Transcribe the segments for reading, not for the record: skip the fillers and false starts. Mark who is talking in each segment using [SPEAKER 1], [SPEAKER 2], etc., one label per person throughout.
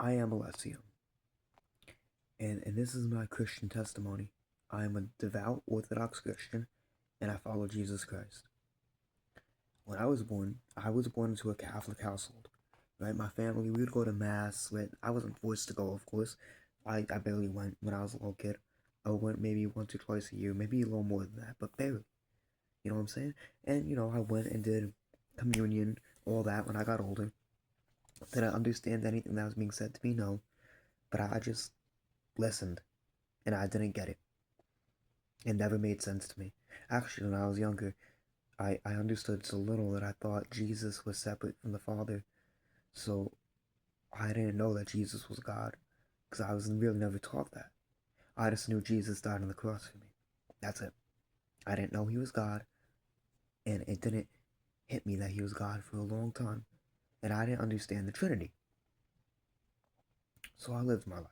[SPEAKER 1] I am Alessio, and this is my Christian testimony. I am a devout Orthodox Christian, and I follow Jesus Christ. When I was born into a Catholic household. Right, my family, we would go to Mass. I wasn't forced to go, of course. I barely went when I was a little kid. I went maybe once or twice a year, maybe a little more than that, but barely. You know what I'm saying? And, I went and did communion, all that when I got older. Did I understand anything that was being said to me? No. But I just listened, and I didn't get it. It never made sense to me. Actually, when I was younger, I understood so little that I thought Jesus was separate from the Father. So I didn't know that Jesus was God, because I was really never taught that. I just knew Jesus died on the cross for me. That's it. I didn't know he was God, and it didn't hit me that he was God for a long time, and I didn't understand the Trinity. So I lived my life.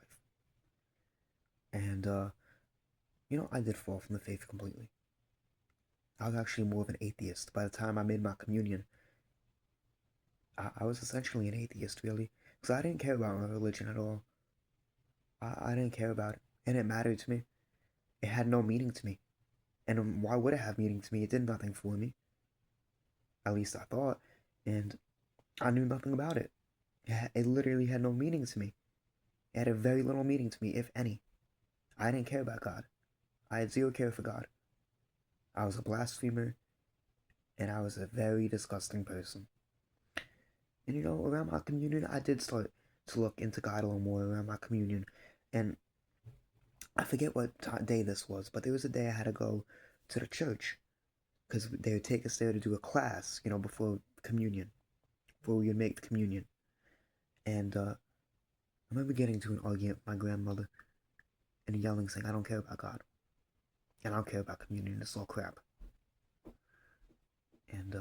[SPEAKER 1] And, I did fall from the faith completely. I was actually more of an atheist. By the time I made my communion, I was essentially an atheist, really, because I didn't care about my religion at all. I didn't care about it, and it mattered to me. It had no meaning to me, and why would it have meaning to me? It did nothing for me. At least I thought, and I knew nothing about it. It literally had no meaning to me. It had a very little meaning to me, if any. I didn't care about God. I had zero care for God. I was a blasphemer, and I was a very disgusting person. And around my communion, I did start to look into God a little more around my communion. And I forget what day this was, but there was a day I had to go to the church because they would take us there to do a class, before communion, before we would make the communion. And I remember getting into an argument with my grandmother and yelling, saying, I don't care about God. And I don't care about communion. It's all crap. And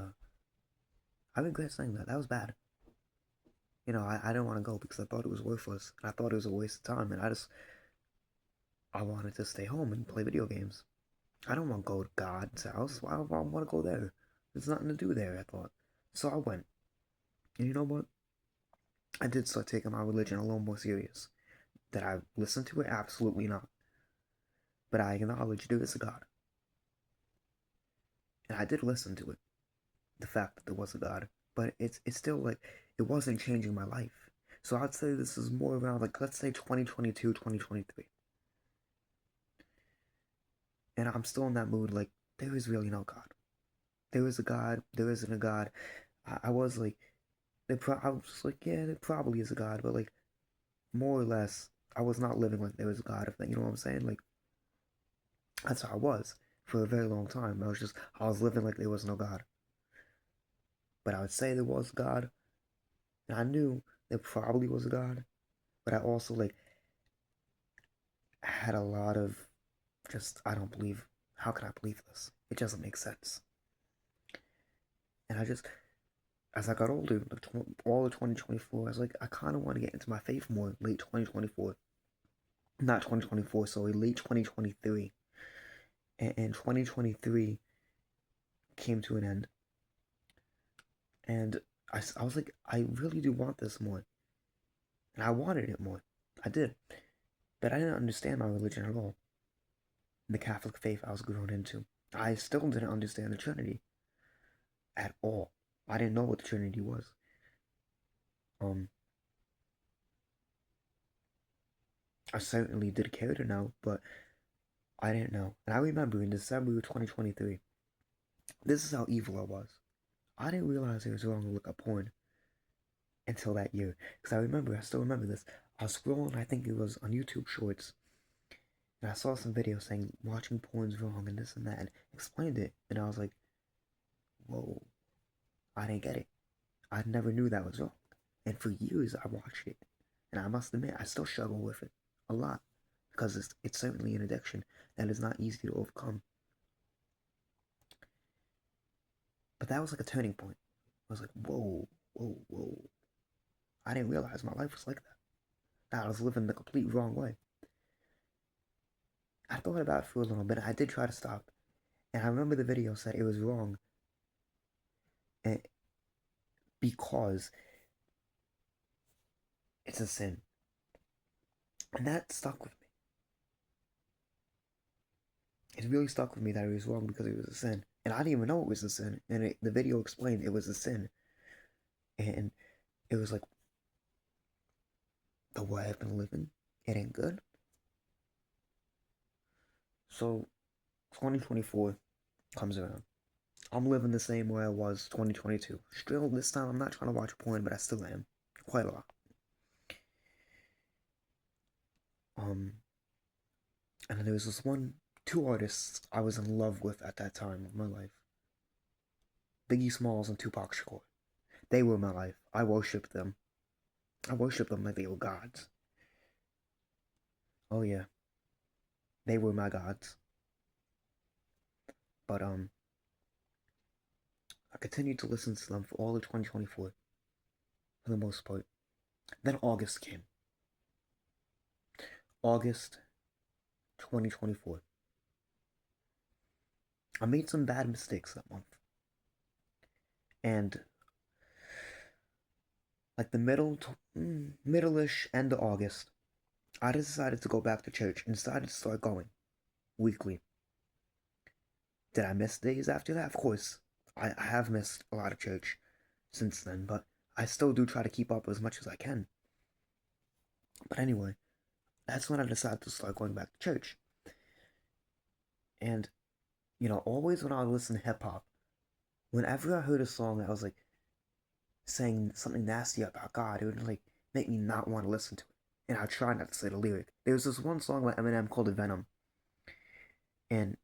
[SPEAKER 1] I regret saying that. That was bad. I didn't want to go because I thought it was worthless. And I thought it was a waste of time. And I wanted to stay home and play video games. I don't want to go to God's house. Why do I want to go there? There's nothing to do there, I thought. So I went. And you know what? I did start taking my religion a little more serious. Did I listen to it? Absolutely not. But I acknowledged there is a God. And I did listen to it. The fact that there was a God. But it's still like, it wasn't changing my life. So I'd say this is more around, like, let's say 2022, 2023. And I'm still in that mood, like, there is really no God. There is a God, there isn't a God. I was like, I was like, yeah, there probably is a God, but like, more or less, I was not living like there was a God. You know what I'm saying? Like, that's how I was for a very long time. I was living like there was no God. But I would say there was God, and I knew there probably was a God, but I also, like, had a lot of just, I don't believe, how can I believe this? It doesn't make sense. And as I got older, like, all of 2024, I was like, I kind of want to get into my faith more late 2024. Not 2024, sorry, late 2023. And 2023 came to an end. And I was like, I really do want this more. And I wanted it more. I did. But I didn't understand my religion at all. The Catholic faith I was grown into. I still didn't understand the Trinity at all. I didn't know what the Trinity was. Um, I certainly did care to know, but I didn't know. And I remember in December of 2023, this is how evil I was. I didn't realize it was wrong to look up porn until that year. Because I still remember this. I was scrolling, I think it was on YouTube Shorts, and I saw some videos saying watching porn's wrong and this and that, and explained it. And I was like, whoa, I didn't get it. I never knew that was wrong. And for years I watched it. And I must admit, I still struggle with it a lot. Because it's certainly an addiction that is not easy to overcome. But that was like a turning point. I was like, whoa, whoa, whoa. I didn't realize my life was like that. That I was living the complete wrong way. I thought about it for a little bit. I did try to stop. And I remember the video said it was wrong. And because it's a sin. And that stuck with me. It really stuck with me that it was wrong because it was a sin. And I didn't even know it was a sin. And the video explained it was a sin. And it was like, the way I've been living, it ain't good. So 2024 comes around. I'm living the same way I was 2022. Still, this time I'm not trying to watch porn, but I still am. Quite a lot. And then there was this two artists I was in love with at that time of my life. Biggie Smalls and Tupac Shakur. They were my life. I worshipped them. I worshipped them like they were gods. Oh yeah, they were my gods. But I continued to listen to them for all of 2024, for the most part. Then August came. August 2024. I made some bad mistakes that month. And like the middle-ish end of August, I decided to go back to church and decided to start going weekly. Did I miss days after that? Of course. I have missed a lot of church since then, but I still do try to keep up as much as I can. But anyway, that's when I decided to start going back to church. And, always when I would listen to hip hop, whenever I heard a song that was like saying something nasty about God, it would like make me not want to listen to it. And I'd try not to say the lyric. There was this one song by Eminem called Venom. And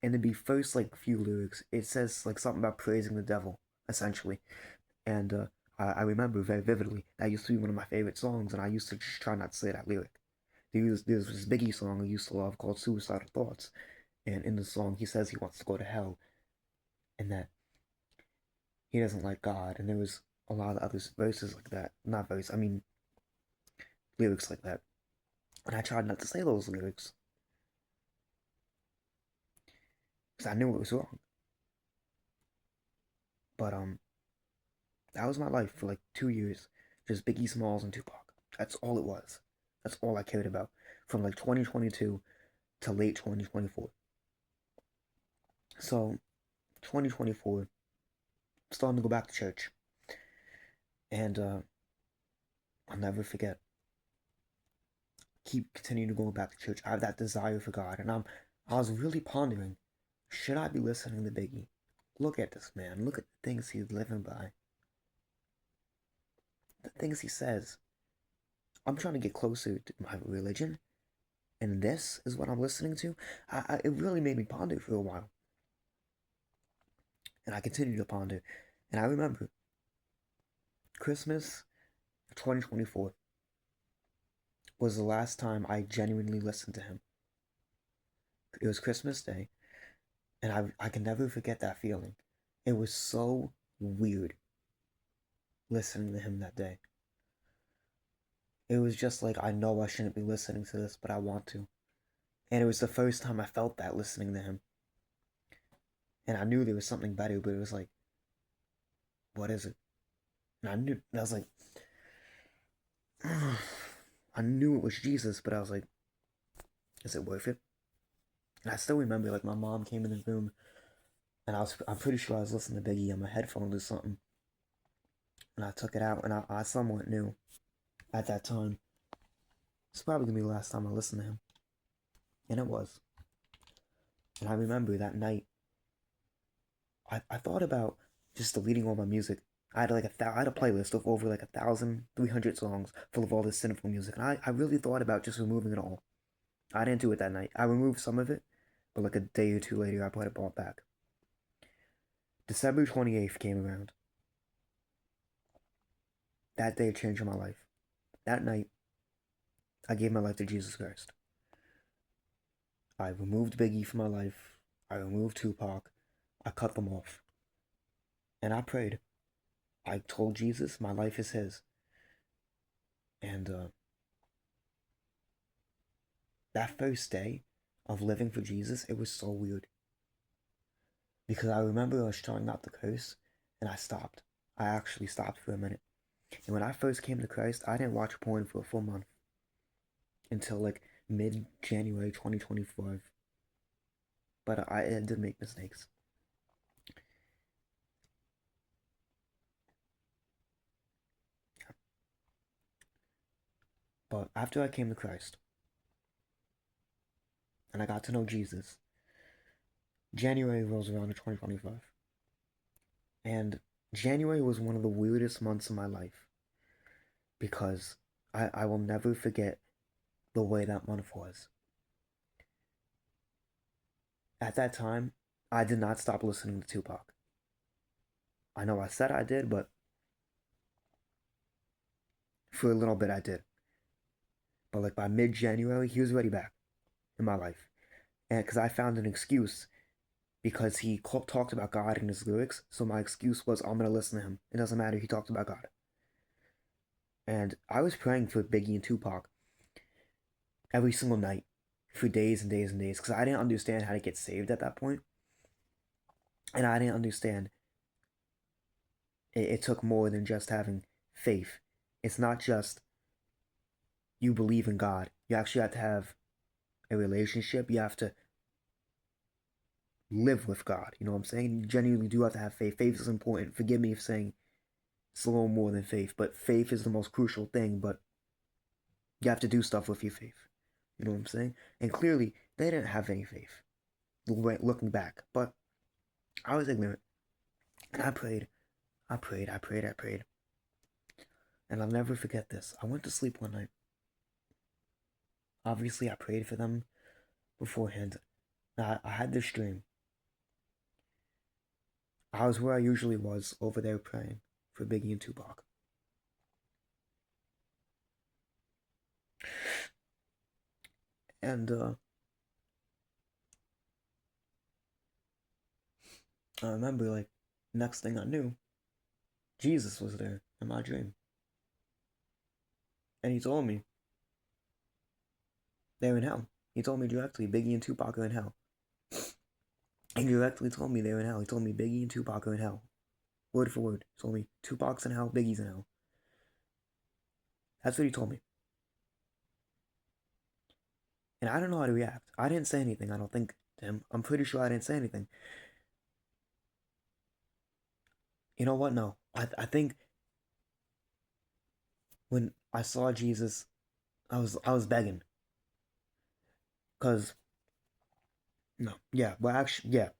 [SPEAKER 1] in the first like few lyrics, it says like something about praising the devil, essentially. And I remember very vividly that used to be one of my favorite songs, and I used to just try not to say that lyric. There's this Biggie song I used to love called Suicidal Thoughts, and in the song he says he wants to go to hell, and that he doesn't like God, and there was a lot of other verses like that. Not verses, I mean lyrics like that. And I tried not to say those lyrics because I knew it was wrong. But that was my life for like 2 years, just Biggie Smalls and Tupac. That's all it was. That's all I cared about from like 2022 to late 2024. So 2024, starting to go back to church, and I'll never forget. Keep continuing to go back to church. I have that desire for God, and I was really pondering, should I be listening to Biggie? Look at this man. Look at the things he's living by. The things he says. I'm trying to get closer to my religion, and this is what I'm listening to. It really made me ponder for a while, and I continued to ponder. And I remember Christmas 2024 was the last time I genuinely listened to him. It was Christmas Day, and I can never forget that feeling. It was so weird listening to him that day. It was just like, I know I shouldn't be listening to this, but I want to. And it was the first time I felt that listening to him. And I knew there was something better, but it was like, what is it? And I was like, I knew it was Jesus, but I was like, is it worth it? And I still remember, like, my mom came in the room, and I'm pretty sure I was listening to Biggie on my headphones or something. And I took it out, and I somewhat knew at that time it's probably gonna be the last time I listened to him. And it was. And I remember that night, I thought about just deleting all my music. I had I had a playlist of over like 1,300 songs full of all this sinful music, and I really thought about just removing it all. I didn't do it that night. I removed some of it, but like a day or two later, I put it all back. December 28th came around. That day changed my life. That night, I gave my life to Jesus Christ. I removed Biggie from my life. I removed Tupac. I cut them off. And I prayed. I told Jesus my life is his. And that first day of living for Jesus, it was so weird. Because I remember I was trying not to curse, and I stopped. I actually stopped for a minute. And when I first came to Christ, I didn't watch porn for a full month. until like mid-January 2025. But I did make mistakes. But after I came to Christ and I got to know Jesus, January rolls around in 2025. And January was one of the weirdest months of my life because I will never forget the way that month was. At that time, I did not stop listening to Tupac. I know I said I did, but for a little bit I did. But like by mid-January, he was already back in my life. And because I found an excuse because he talked about God in his lyrics, so my excuse was I'm going to listen to him. It doesn't matter, he talked about God. And I was praying for Biggie and Tupac every single night for days and days and days because I didn't understand how to get saved at that point. And I didn't understand it took more than just having faith. It's not just you believe in God. You actually have to have a relationship. You have to live with God. You know what I'm saying? You genuinely do have to have faith. Faith is important. Forgive me for saying it's a little more than faith, but faith is the most crucial thing. But you have to do stuff with your faith. You know what I'm saying? And clearly, they didn't have any faith looking back. But I was ignorant. And I prayed. I prayed. I prayed. I prayed. And I'll never forget this. I went to sleep one night. Obviously, I prayed for them beforehand. I had this dream. I was where I usually was, over there praying for Biggie and Tupac. And I remember, like, next thing I knew, Jesus was there in my dream. And he told me, they're in hell. He told me directly, Biggie and Tupac are in hell. He directly told me they're in hell. He told me Biggie and Tupac are in hell. Word for word. He told me Tupac's in hell, Biggie's in hell. That's what he told me. And I don't know how to react. I didn't say anything, I don't think, to him. I'm pretty sure I didn't say anything. You know what? No. I think when I saw Jesus, I was begging. Cause no, yeah, well actually, yeah.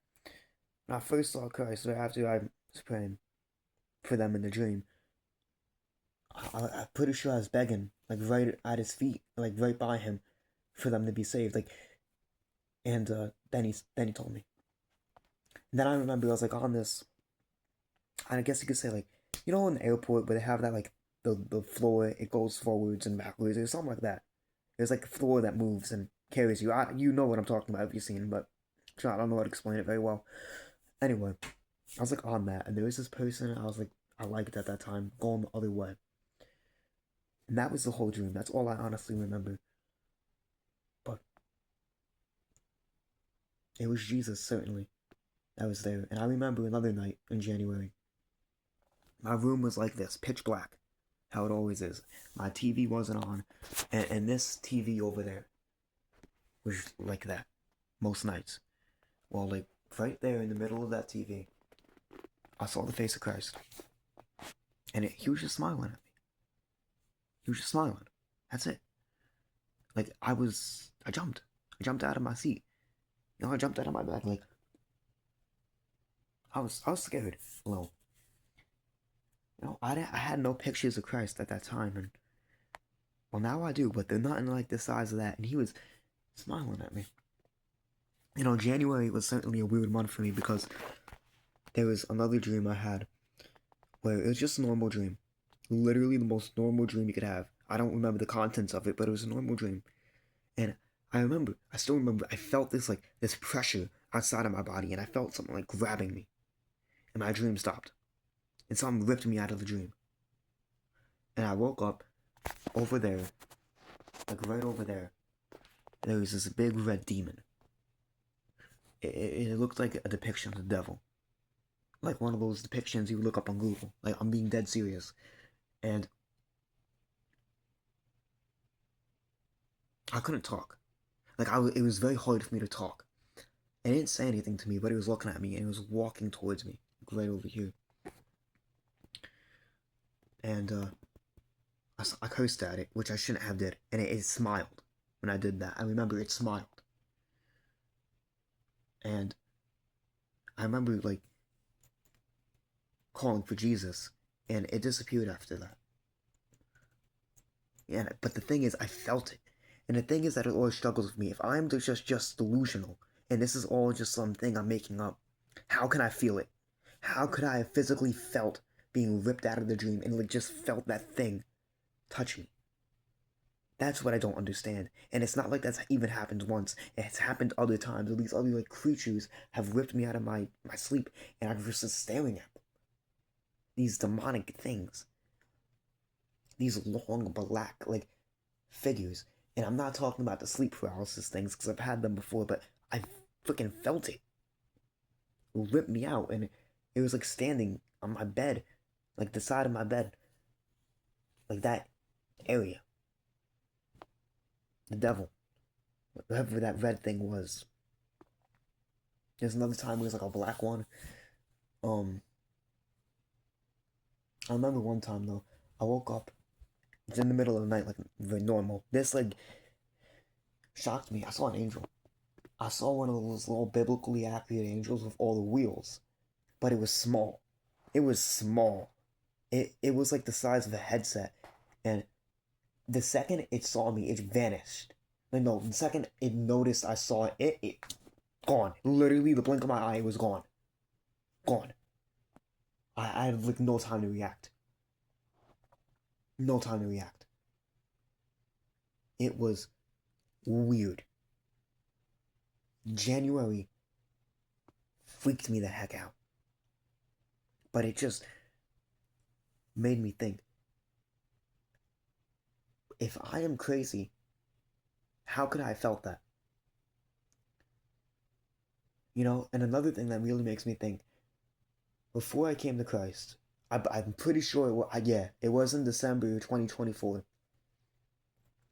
[SPEAKER 1] When I first saw Christ, right after I was praying for them in the dream, I'm pretty sure I was begging, like right at his feet, like right by him, for them to be saved. Like, and then he told me. And then I remember I was like on this, I guess you could say like, you know, in the airport where they have that like the floor, it goes forwards and backwards or something like that. There's like a floor that moves and carries you. You know what I'm talking about if you've seen, but I don't know how to explain it very well. Anyway, I was like on that, and there was this person I was like I liked at that time going the other way, and that was the whole dream. That's all I honestly remember. But it was Jesus certainly that was there, and I remember another night in January. My room was like this, pitch black, how it always is. My TV wasn't on, and this TV over there was like that most nights. Well, like right there in the middle of that TV, I saw the face of Christ, and he was just smiling at me. He was just smiling. That's it. Like I jumped. I jumped out of my seat. You know, I jumped out of my bed. Like I was scared a little. You know, I had no pictures of Christ at that time, and well, now I do, but they're nothing like the size of that. And he was smiling at me. You know, January was certainly a weird month for me because there was another dream I had where it was just a normal dream. Literally the most normal dream you could have. I don't remember the contents of it, but it was a normal dream. And I still remember, I felt this like this pressure outside of my body, and I felt something like grabbing me. And my dream stopped. And something ripped me out of the dream. And I woke up over there, like right over there. There was this big red demon. It looked like a depiction of the devil. Like one of those depictions you look up on Google. Like, I'm being dead serious. And I couldn't talk. Like, it was very hard for me to talk. And it didn't say anything to me, but it was looking at me and it was walking towards me, like right over here. And I cursed at it, which I shouldn't have did, and it smiled when I did that. I remember it smiled, and I remember like calling for Jesus, and it disappeared after that. Yeah, but the thing is, I felt it, and the thing is that it always struggles with me. If I'm just delusional, and this is all just something I'm making up, how can I feel it? How could I have physically felt being ripped out of the dream and like just felt that thing touch me? That's what I don't understand. And it's not like that's even happened once. It's happened other times. Or these other like creatures have ripped me out of my sleep and I was just staring at them. These demonic things. These long black like figures. And I'm not talking about the sleep paralysis things because I've had them before, but I freaking felt it. It ripped me out and it was like standing on my bed, like the side of my bed. Like that area. The devil. Whatever that red thing was. There's another time it was like a black one. I remember one time though, I woke up. It's in the middle of the night, like very normal. This like shocked me. I saw an angel. I saw one of those little biblically accurate angels with all the wheels, but it was small. It was small. It was like the size of a headset, and the second it saw me, it vanished. Like no, the second it noticed I saw it, it gone. Literally, the blink of my eye, it was gone. Gone. I had like no time to react. No time to react. It was weird. January freaked me the heck out. But it just made me think, if I am crazy, how could I have felt that? You know, and another thing that really makes me think, before I came to Christ, I'm pretty sure, it was in December 2024.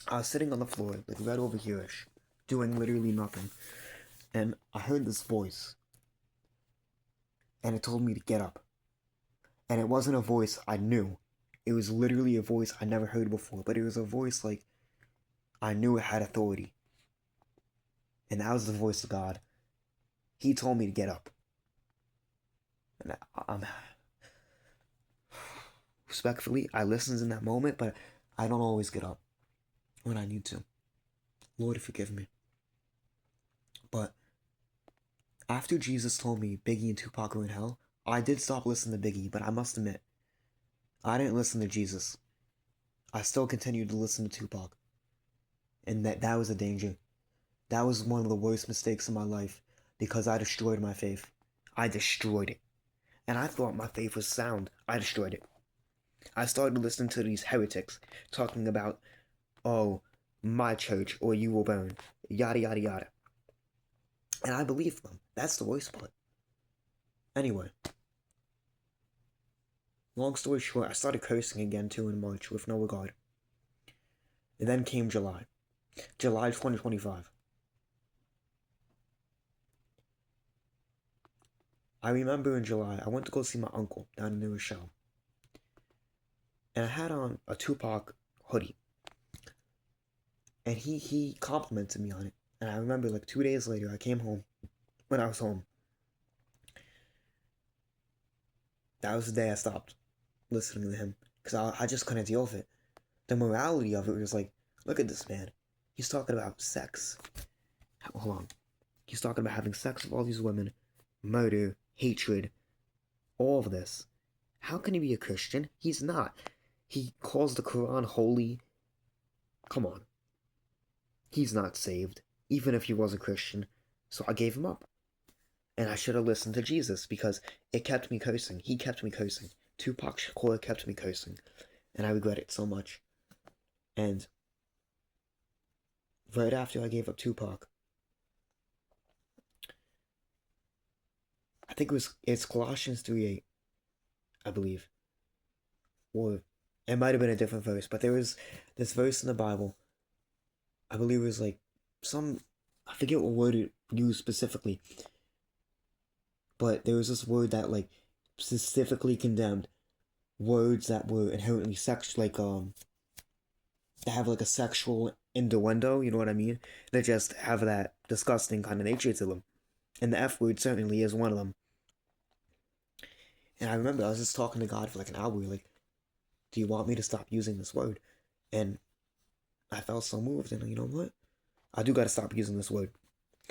[SPEAKER 1] I was sitting on the floor, like right over here-ish, doing literally nothing. And I heard this voice. And it told me to get up. And it wasn't a voice I knew. It was literally a voice I never heard before. But it was a voice like I knew it had authority. And that was the voice of God. He told me to get up. And I'm respectfully, I listened in that moment, but I don't always get up when I need to. Lord, forgive me. But after Jesus told me Biggie and Tupac were in hell, I did stop listening to Biggie, but I must admit, I didn't listen to Jesus. I still continued to listen to Tupac. And that was a danger. That was one of the worst mistakes in my life because I destroyed my faith. I destroyed it. And I thought my faith was sound. I destroyed it. I started listening to these heretics talking about, oh, my church or you will burn, yada yada yada. And I believed them. That's the worst part. Anyway, long story short, I started cursing again too in March with no regard. And then came July. July 2025. I remember in July, I went to go see my uncle down in New Rochelle. And I had on a Tupac hoodie. And he complimented me on it. And I remember like 2 days later, I came home. When I was home, that was the day I stopped listening to him. Because I just couldn't deal with it. The morality of it was like, look at this man. He's talking about sex. Hold on. He's talking about having sex with all these women, murder, hatred, all of this. How can he be a Christian? He's not. He calls the Quran holy. Come on. He's not saved, even if he was a Christian. So I gave him up. And I should have listened to Jesus because it kept me cursing. He kept me cursing. Tupac Shakur kept me cursing. And I regret it so much. And right after I gave up Tupac, I think it's Colossians 3:8, I believe. Or it might have been a different verse, but there was this verse in the Bible I believe it was like I forget what word it used specifically, but there was this word that like specifically condemned words that were inherently that have like a sexual innuendo, you know what I mean? That just have that disgusting kind of nature to them. And the F word certainly is one of them. And I remember I was just talking to God for like an hour, like, do you want me to stop using this word? And I felt so moved, and you know what? I do gotta stop using this word.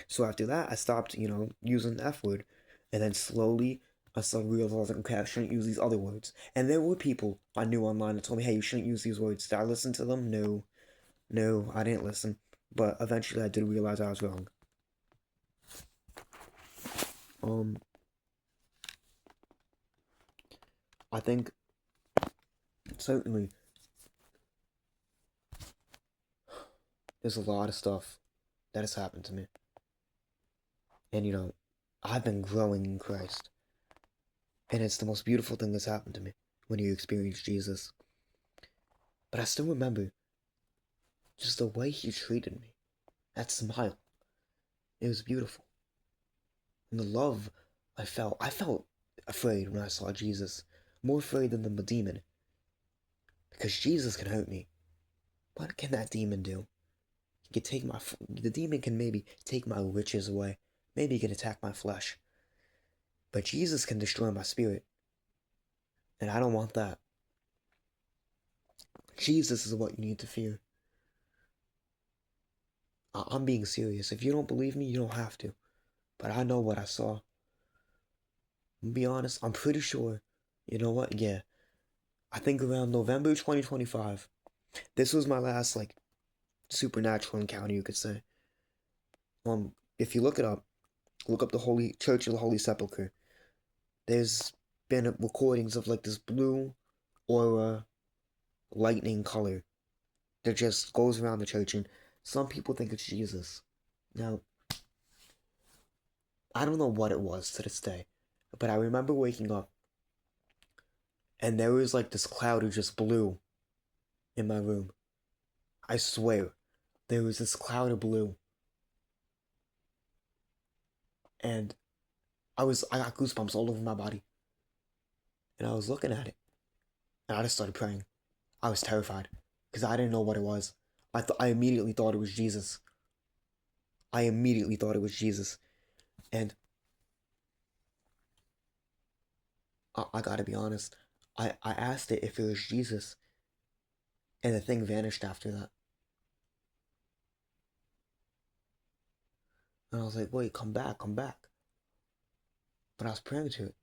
[SPEAKER 1] So after that, I stopped, using the F word. And then slowly, I started realizing, okay, I shouldn't use these other words. And there were people I knew online that told me, hey, you shouldn't use these words. Did I listen to them? No. No, I didn't listen. But eventually, I did realize I was wrong. Um, I think, certainly, there's a lot of stuff that has happened to me. And, I've been growing in Christ. And it's the most beautiful thing that's happened to me when you experience Jesus. But I still remember just the way he treated me. That smile. It was beautiful. And the love I felt afraid when I saw Jesus. More afraid than the demon. Because Jesus can hurt me. What can that demon do? He can the demon can maybe take my riches away. Maybe he can attack my flesh. But Jesus can destroy my spirit. And I don't want that. Jesus is what you need to fear. I'm being serious. If you don't believe me, you don't have to. But I know what I saw. To be honest, I'm pretty sure. You know what? Yeah. I think around November 2025. This was my last, like, supernatural encounter, you could say. If you look up the Holy Church of the Holy Sepulchre. There's been recordings of, like, this blue aura lightning color that just goes around the church, and some people think it's Jesus. Now, I don't know what it was to this day, but I remember waking up and there was like this cloud of just blue in my room. I swear, there was this cloud of blue, and I got goosebumps all over my body, and I was looking at it, and I just started praying. I was terrified because I didn't know what it was. I immediately thought it was Jesus. I immediately thought it was Jesus, and I gotta be honest. I asked it if it was Jesus, and the thing vanished after that. And I was like, wait, come back, come back. But I was praying to it.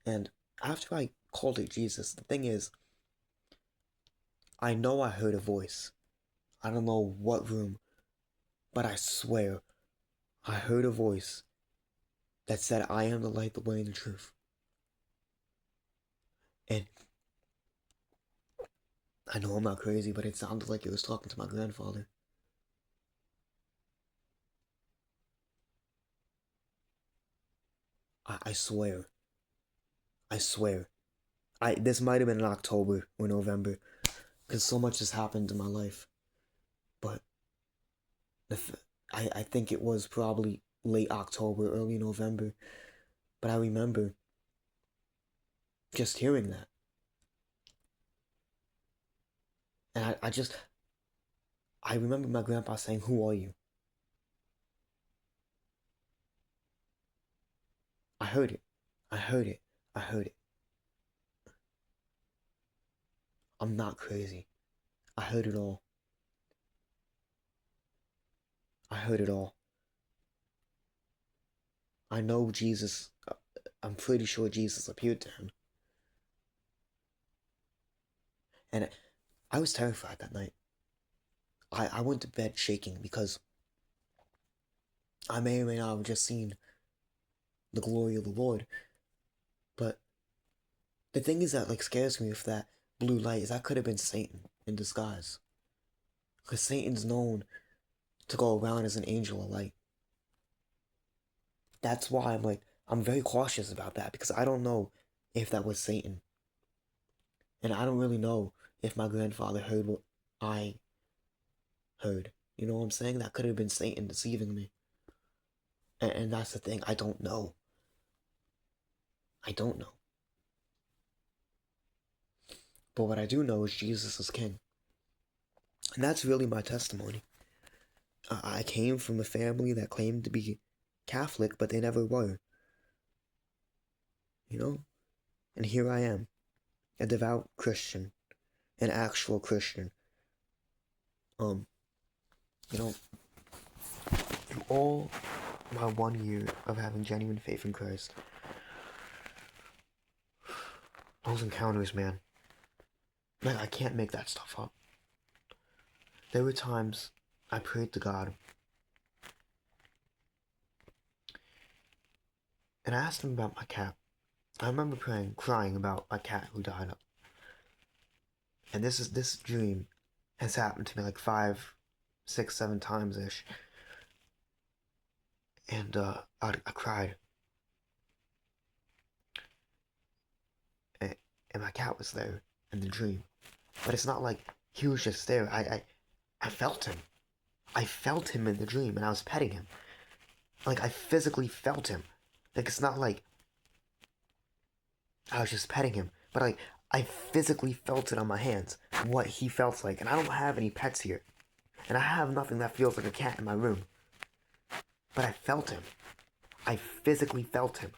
[SPEAKER 1] And after I called it Jesus, the thing is, I know I heard a voice. I don't know what room, but I swear I heard a voice that said, I am the light, the way, and the truth. And I know I'm not crazy, but it sounded like it was talking to my grandfather. I swear. I swear. This might have been in October or November, because so much has happened in my life. But I think it was probably late October, early November. But I remember just hearing that. And I remember my grandpa saying, who are you? I heard it. I heard it. I heard it. I'm not crazy. I heard it all. I heard it all. I know Jesus, I'm pretty sure Jesus appeared to him. And I was terrified that night. I went to bed shaking because I may or may not have just seen the glory of the Lord. But the thing is that like scares me with that blue light is that could have been Satan in disguise. Because Satan's known to go around as an angel of light. That's why I'm very cautious about that because I don't know if that was Satan. And I don't really know if my grandfather heard what I heard. You know what I'm saying? That could have been Satan deceiving me. And that's the thing. I don't know. I don't know. But what I do know is Jesus is king. And that's really my testimony. I came from a family that claimed to be Catholic, but they never were. You know? And here I am, a devout Christian, an actual Christian. You know, through all my 1 year of having genuine faith in Christ, those encounters, man, like, I can't make that stuff up. There were times I prayed to God, and I asked him about my cat. I remember crying about my cat who died. And this dream has happened to me like 5, 6, 7 times ish. And I cried. And my cat was there in the dream. But it's not like he was just there. I felt him. I felt him in the dream, and I was petting him. Like, I physically felt him. Like, it's not like I was just petting him, but like, I physically felt it on my hands, what he felt like. And I don't have any pets here. And I have nothing that feels like a cat in my room. But I felt him. I physically felt him.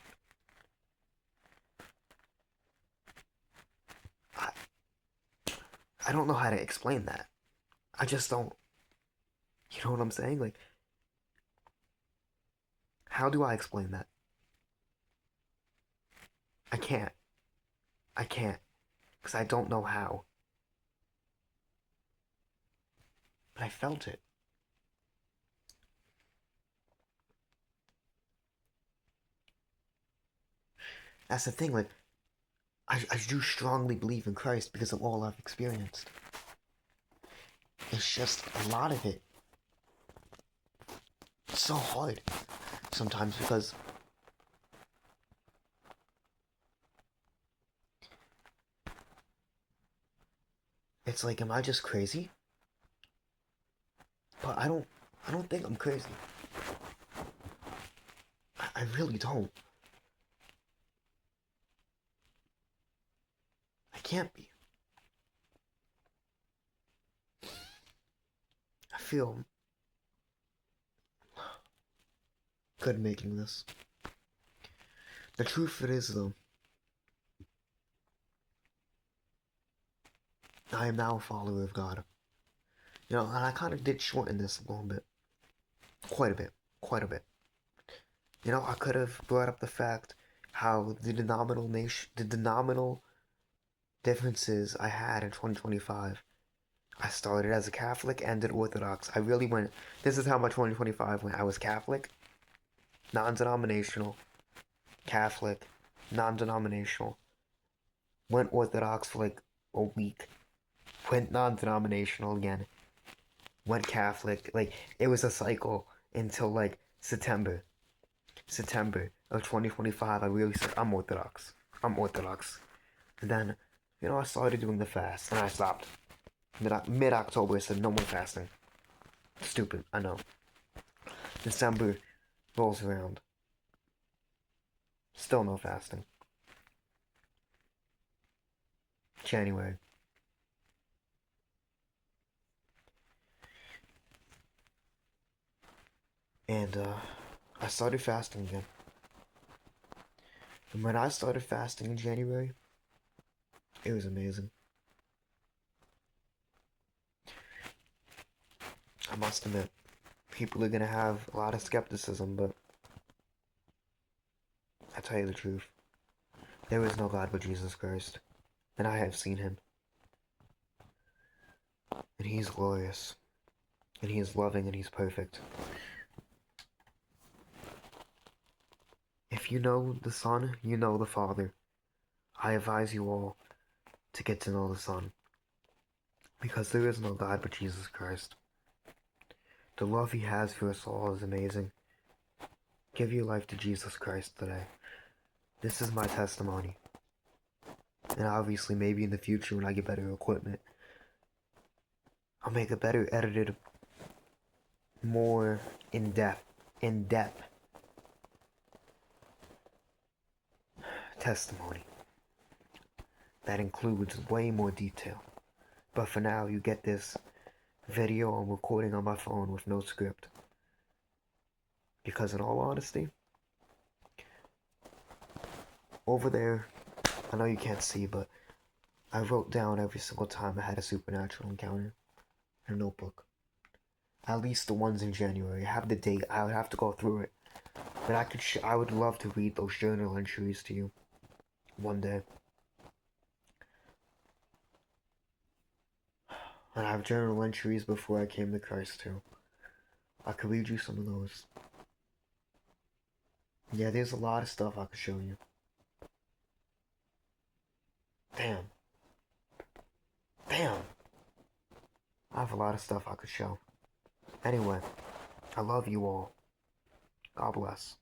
[SPEAKER 1] I don't know how to explain that. I just don't. You know what I'm saying? Like, how do I explain that? I can't. I can't. Because I don't know how. But I felt it. That's the thing, like, I do strongly believe in Christ because of all I've experienced. It's just a lot of it. It's so hard sometimes because it's like, am I just crazy? But I don't think I'm crazy. I really don't. I can't be. I feel good making this. The truth of it is, though, I am now a follower of God. You know, and I kind of did shorten this a little bit. Quite a bit. Quite a bit. You know, I could have brought up the fact how the denominal differences I had in 2025. I started as a Catholic, ended Orthodox. I really went. This is how my 2025 went. I was Catholic, non-denominational, Catholic, non-denominational. Went Orthodox for like a week. Went non-denominational again. Went Catholic. Like, it was a cycle until like September of 2025. I really said, I'm Orthodox. I'm Orthodox. And then, you know, I started doing the fast, and I stopped. Mid-October, I said, no more fasting. Stupid, I know. December rolls around. Still no fasting. January. And, I started fasting again. And when I started fasting in January, it was amazing. I must admit, people are gonna have a lot of skepticism, but I tell you the truth. There is no God but Jesus Christ, and I have seen him. And he is glorious, and he is loving, and he's perfect. If you know the Son, you know the Father. I advise you all to get to know the Son, because there is no God but Jesus Christ. The love he has for us all is amazing. Give your life to Jesus Christ today. This is my testimony. And obviously, maybe in the future when I get better equipment, I'll make a better edited more in depth testimony that includes way more detail. But for now, you get this video I'm recording on my phone with no script. Because in all honesty, over there, I know you can't see, but I wrote down every single time I had a supernatural encounter in a notebook. At least the ones in January. I have the date. I would have to go through it. But I would love to read those journal entries to you one day. And I have journal entries before I came to Christ too. I could read you some of those. Yeah, there's a lot of stuff I could show you. Damn. Damn. I have a lot of stuff I could show. Anyway, I love you all. God bless.